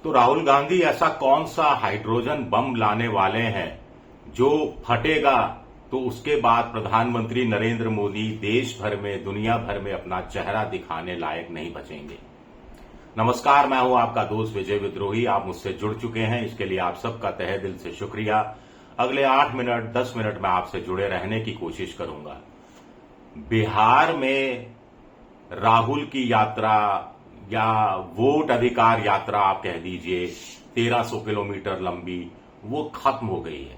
तो राहुल गांधी ऐसा कौन सा हाइड्रोजन बम लाने वाले हैं जो फटेगा तो उसके बाद प्रधानमंत्री नरेंद्र मोदी देश भर में दुनिया भर में अपना चेहरा दिखाने लायक नहीं बचेंगे। नमस्कार, मैं हूं आपका दोस्त विजय विद्रोही। आप मुझसे जुड़ चुके हैं, इसके लिए आप सबका तहे दिल से शुक्रिया। अगले 8 मिनट 10 मिनट में आपसे जुड़े रहने की कोशिश करूंगा। बिहार में राहुल की यात्रा या वोट अधिकार यात्रा आप कह दीजिए 1300 किलोमीटर लंबी, वो खत्म हो गई है।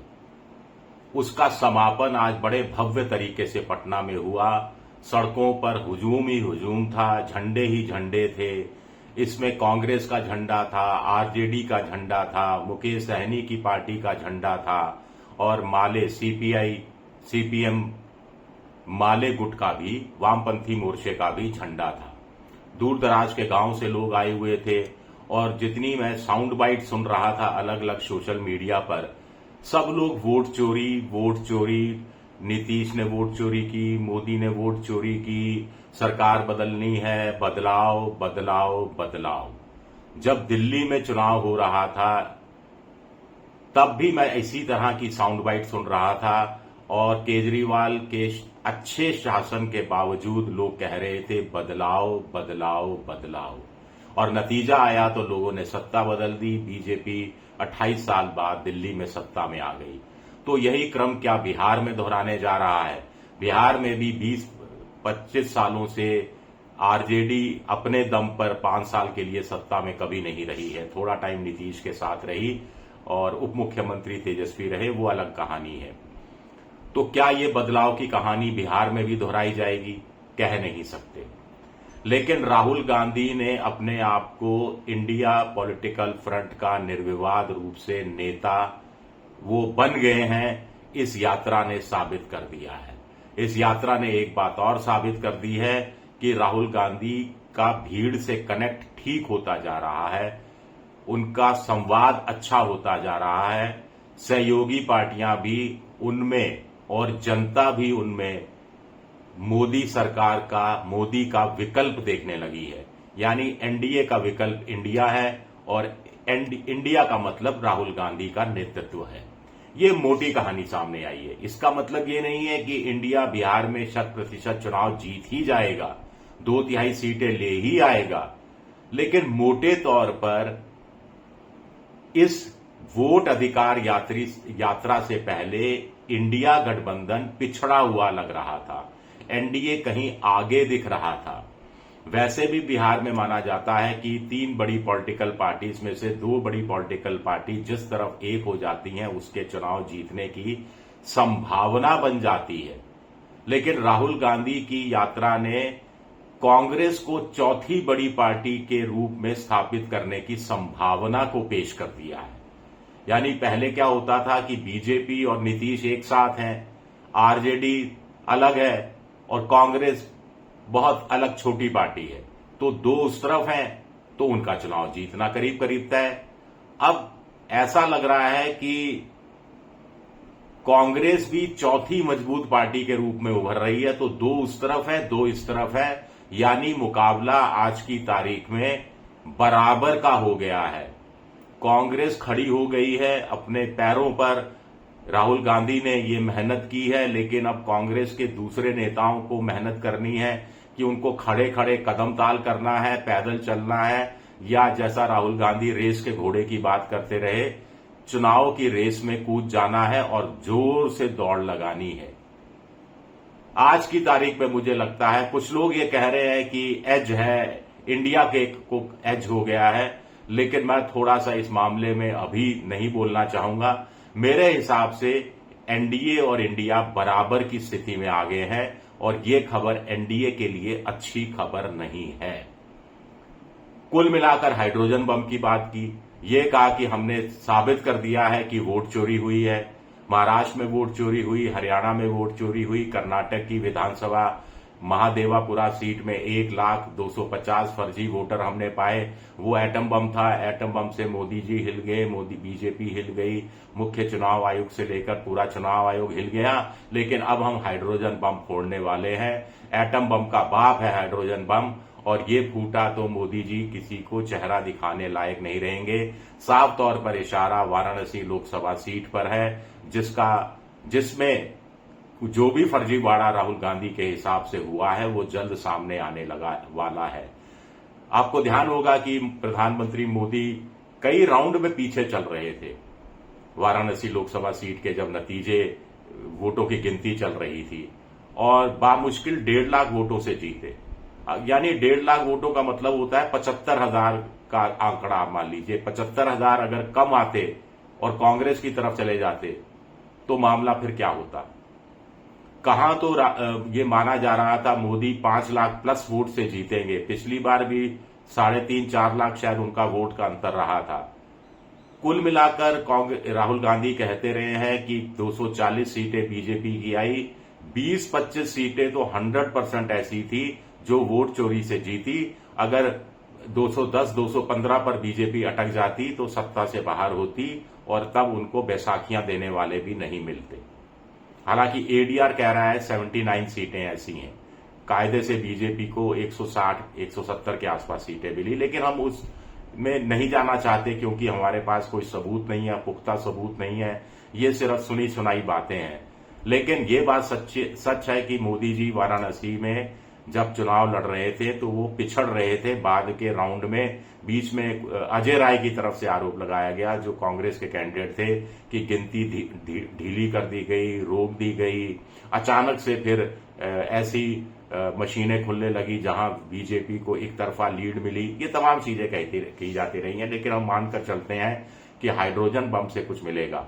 उसका समापन आज बड़े भव्य तरीके से पटना में हुआ। सड़कों पर हुजूम ही हुजूम था, झंडे ही झंडे थे। इसमें कांग्रेस का झंडा था, आरजेडी का झंडा था, मुकेश सहनी की पार्टी का झंडा था और माले सीपीआई सीपीएम माले गुट का भी, वामपंथी मोर्चे का भी झंडा था। दूर दराज के गांव से लोग आए हुए थे और जितनी मैं साउंड बाइट सुन रहा था अलग अलग सोशल मीडिया पर, सब लोग वोट चोरी, नीतीश ने वोट चोरी की, मोदी ने वोट चोरी की, सरकार बदलनी है, बदलाव बदलाव बदलाव। जब दिल्ली में चुनाव हो रहा था तब भी मैं इसी तरह की साउंड बाइट सुन रहा था और केजरीवाल के अच्छे शासन के बावजूद लोग कह रहे थे बदलाव बदलाव बदलाव, और नतीजा आया तो लोगों ने सत्ता बदल दी। बीजेपी 28 साल बाद दिल्ली में सत्ता में आ गई। तो यही क्रम क्या बिहार में दोहराने जा रहा है? बिहार में भी 20-25 सालों से आरजेडी अपने दम पर 5 साल के लिए सत्ता में कभी नहीं रही है। थोड़ा टाइम नीतीश के साथ रही और उप मुख्यमंत्री तेजस्वी रहे, वो अलग कहानी है। तो क्या ये बदलाव की कहानी बिहार में भी दोहराई जाएगी? कह नहीं सकते। लेकिन राहुल गांधी ने अपने आप को इंडिया पॉलिटिकल फ्रंट का निर्विवाद रूप से नेता वो बन गए हैं, इस यात्रा ने साबित कर दिया है। इस यात्रा ने एक बात और साबित कर दी है कि राहुल गांधी का भीड़ से कनेक्ट ठीक होता जा रहा है, उनका संवाद अच्छा होता जा रहा है, सहयोगी पार्टियां भी उनमें और जनता भी उनमें मोदी सरकार का, मोदी का विकल्प देखने लगी है। यानी एनडीए का विकल्प इंडिया है और इंडिया का मतलब राहुल गांधी का नेतृत्व है। ये मोटी कहानी सामने आई है। इसका मतलब ये नहीं है कि इंडिया बिहार में 100% चुनाव जीत ही जाएगा, 2/3 सीटें ले ही आएगा, लेकिन मोटे तौर पर इस वोट अधिकार यात्रा से पहले इंडिया गठबंधन पिछड़ा हुआ लग रहा था, एनडीए कहीं आगे दिख रहा था। वैसे भी बिहार में माना जाता है कि 3 बड़ी पॉलिटिकल पार्टीज में से 2 बड़ी पॉलिटिकल पार्टी जिस तरफ एक हो जाती हैं उसके चुनाव जीतने की संभावना बन जाती है। लेकिन राहुल गांधी की यात्रा ने कांग्रेस को चौथी बड़ी पार्टी के रूप में स्थापित करने की संभावना को पेश कर दिया है। यानी पहले क्या होता था कि बीजेपी और नीतीश एक साथ हैं, आरजेडी अलग है और कांग्रेस बहुत अलग छोटी पार्टी है, तो 2 उस तरफ हैं, तो उनका चुनाव जीतना करीब करीब तय। अब ऐसा लग रहा है कि कांग्रेस भी चौथी मजबूत पार्टी के रूप में उभर रही है, तो 2 उस तरफ है, 2 इस तरफ है। यानी मुकाबला आज की तारीख में बराबर का हो गया है। कांग्रेस खड़ी हो गई है अपने पैरों पर। राहुल गांधी ने ये मेहनत की है, लेकिन अब कांग्रेस के दूसरे नेताओं को मेहनत करनी है कि उनको खड़े खड़े कदम ताल करना है, पैदल चलना है, या जैसा राहुल गांधी रेस के घोड़े की बात करते रहे, चुनाव की रेस में कूद जाना है और जोर से दौड़ लगानी है। आज की तारीख में मुझे लगता है कुछ लोग ये कह रहे हैं कि एज है, इंडिया के को एज हो गया है, लेकिन मैं थोड़ा सा इस मामले में अभी नहीं बोलना चाहूंगा। मेरे हिसाब से एनडीए और इंडिया बराबर की स्थिति में आ गए हैं और ये खबर एनडीए के लिए अच्छी खबर नहीं है। कुल मिलाकर हाइड्रोजन बम की बात की, ये कहा कि हमने साबित कर दिया है कि वोट चोरी हुई है। महाराष्ट्र में वोट चोरी हुई, हरियाणा में वोट चोरी हुई, कर्नाटक की विधानसभा महादेवापुरा सीट में 1,250 फर्जी वोटर हमने पाए। वो एटम बम था, एटम बम से मोदी जी हिल गए, मोदी बीजेपी हिल गई, मुख्य चुनाव आयोग से लेकर पूरा चुनाव आयोग हिल गया। लेकिन अब हम हाइड्रोजन बम फोड़ने वाले हैं। एटम बम का बाप है हाइड्रोजन बम, और ये फूटा तो मोदी जी किसी को चेहरा दिखाने लायक नहीं रहेंगे। साफ तौर पर इशारा वाराणसी लोकसभा सीट पर है, जिसमें जो भी फर्जीवाड़ा राहुल गांधी के हिसाब से हुआ है वो जल्द सामने आने वाला है। आपको ध्यान होगा कि प्रधानमंत्री मोदी कई राउंड में पीछे चल रहे थे। वाराणसी लोकसभा सीट के जब नतीजे वोटों की गिनती चल रही थी और बामुश्किल 1.5 लाख वोटों से जीते। यानी 1.5 लाख वोटों का मतलब होता है 75,000 का आंकड़ा। आप मान लीजिए 75,000 अगर कम आते और कांग्रेस की तरफ चले जाते तो मामला फिर क्या होता। कहां तो ये माना जा रहा था मोदी 5 लाख प्लस वोट से जीतेंगे। पिछली बार भी 3.5-4 लाख शायद उनका वोट का अंतर रहा था। कुल मिलाकर राहुल गांधी कहते रहे हैं कि 240 सीटें बीजेपी की आई, 20-25 सीटें तो 100% ऐसी थी जो वोट चोरी से जीती। अगर 210-215 पर बीजेपी अटक जाती तो सत्ता से बाहर होती और तब उनको बैसाखियां देने वाले भी नहीं मिलते। हालांकि एडीआर कह रहा है 79 सीटें ऐसी हैं। कायदे से बीजेपी को 160-170 के आसपास सीटें मिली, लेकिन हम उस में नहीं जाना चाहते क्योंकि हमारे पास कोई सबूत नहीं है, पुख्ता सबूत नहीं है। ये सिर्फ सुनी सुनाई बातें हैं। लेकिन ये बात सच है कि मोदी जी वाराणसी में जब चुनाव लड़ रहे थे तो वो पिछड़ रहे थे। बाद के राउंड में बीच में अजय राय की तरफ से आरोप लगाया गया, जो कांग्रेस के कैंडिडेट थे, कि गिनती ढीली कर दी गई, रोक दी गई। अचानक से फिर ऐसी मशीनें खुलने लगी जहां बीजेपी को एक तरफा लीड मिली। ये तमाम चीजें की जाती रही हैं, लेकिन हम मानकर चलते हैं कि हाइड्रोजन बम से कुछ मिलेगा।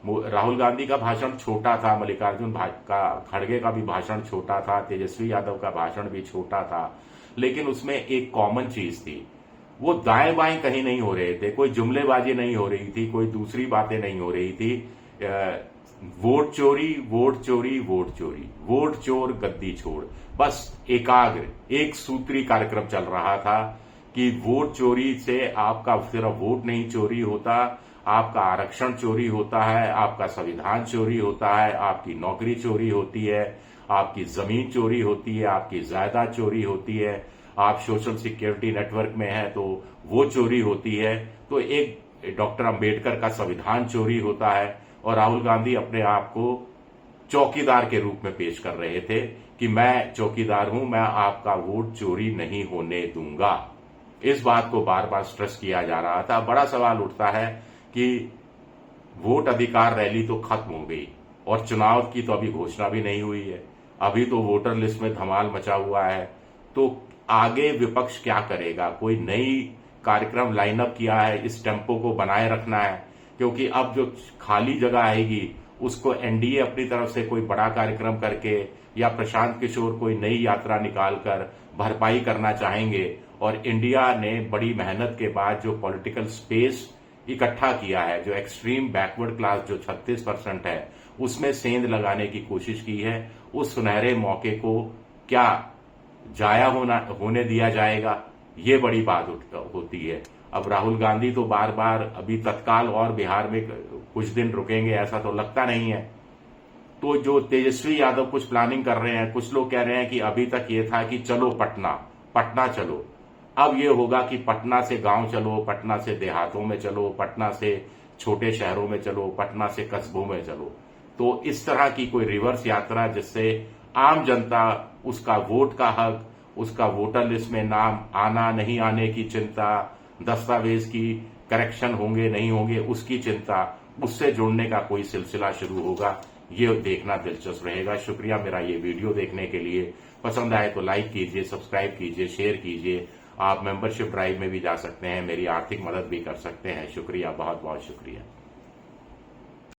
राहुल गांधी का भाषण छोटा था, मल्लिकार्जुन खड़गे का भी भाषण छोटा था, तेजस्वी यादव का भाषण भी छोटा था, लेकिन उसमें एक कॉमन चीज थी। वो दाएं बाएं कहीं नहीं हो रहे थे, कोई जुमलेबाजी नहीं हो रही थी, कोई दूसरी बातें नहीं हो रही थी। वोट चोरी, वोट चोरी, वोट चोरी, वोट चोर गद्दी छोड़, बस एकाग्र एक सूत्री कार्यक्रम चल रहा था कि वोट चोरी से आपका सिर्फ वोट नहीं चोरी होता, आपका आरक्षण चोरी होता है, आपका संविधान चोरी होता है, आपकी नौकरी चोरी होती है, आपकी जमीन चोरी होती है, आपकी जायदाद चोरी होती है, आप सोशल सिक्योरिटी नेटवर्क में हैं तो वो चोरी होती है। तो एक डॉक्टर अंबेडकर का संविधान चोरी होता है। और राहुल गांधी अपने आप को चौकीदार के रूप में पेश कर रहे थे कि मैं चौकीदार हूं, मैं आपका वोट चोरी नहीं होने दूंगा। इस बात को बार बार स्ट्रेस किया जा रहा था। बड़ा सवाल उठता है कि वोट अधिकार रैली तो खत्म हो गई और चुनाव की तो अभी घोषणा भी नहीं हुई है। अभी तो वोटर लिस्ट में धमाल मचा हुआ है। तो आगे विपक्ष क्या करेगा? कोई नई कार्यक्रम लाइनअप किया है, इस टेम्पो को बनाए रखना है, क्योंकि अब जो खाली जगह आएगी उसको एनडीए अपनी तरफ से कोई बड़ा कार्यक्रम करके या प्रशांत किशोर कोई नई यात्रा निकालकर भरपाई करना चाहेंगे। और इंडिया ने बड़ी मेहनत के बाद जो पॉलिटिकल स्पेस इकट्ठा किया है, जो एक्सट्रीम बैकवर्ड क्लास जो 36% है, उसमें सेंध लगाने की कोशिश की है। उस सुनहरे मौके को क्या जाया होने दिया जाएगा? ये बड़ी बात होती है। अब राहुल गांधी तो बार बार अभी तत्काल और बिहार में कुछ दिन रुकेंगे ऐसा तो लगता नहीं है। तो जो तेजस्वी यादव कुछ प्लानिंग कर रहे हैं, कुछ लोग कह रहे हैं कि अभी तक ये था कि चलो पटना चलो। अब ये होगा कि पटना से गांव चलो, पटना से देहातों में चलो, पटना से छोटे शहरों में चलो, पटना से कस्बों में चलो। तो इस तरह की कोई रिवर्स यात्रा जिससे आम जनता उसका वोट का हक, उसका वोटर लिस्ट में नाम आना नहीं आने की चिंता, दस्तावेज की करेक्शन होंगे नहीं होंगे उसकी चिंता, उससे जोड़ने का कोई सिलसिला शुरू होगा। ये देखना दिलचस्प रहेगा। शुक्रिया मेरा ये वीडियो देखने के लिए। पसंद आए तो लाइक कीजिए, सब्सक्राइब कीजिए, शेयर कीजिए। आप मेंबरशिप ड्राइव में भी जा सकते हैं, मेरी आर्थिक मदद भी कर सकते हैं। शुक्रिया, बहुत बहुत शुक्रिया।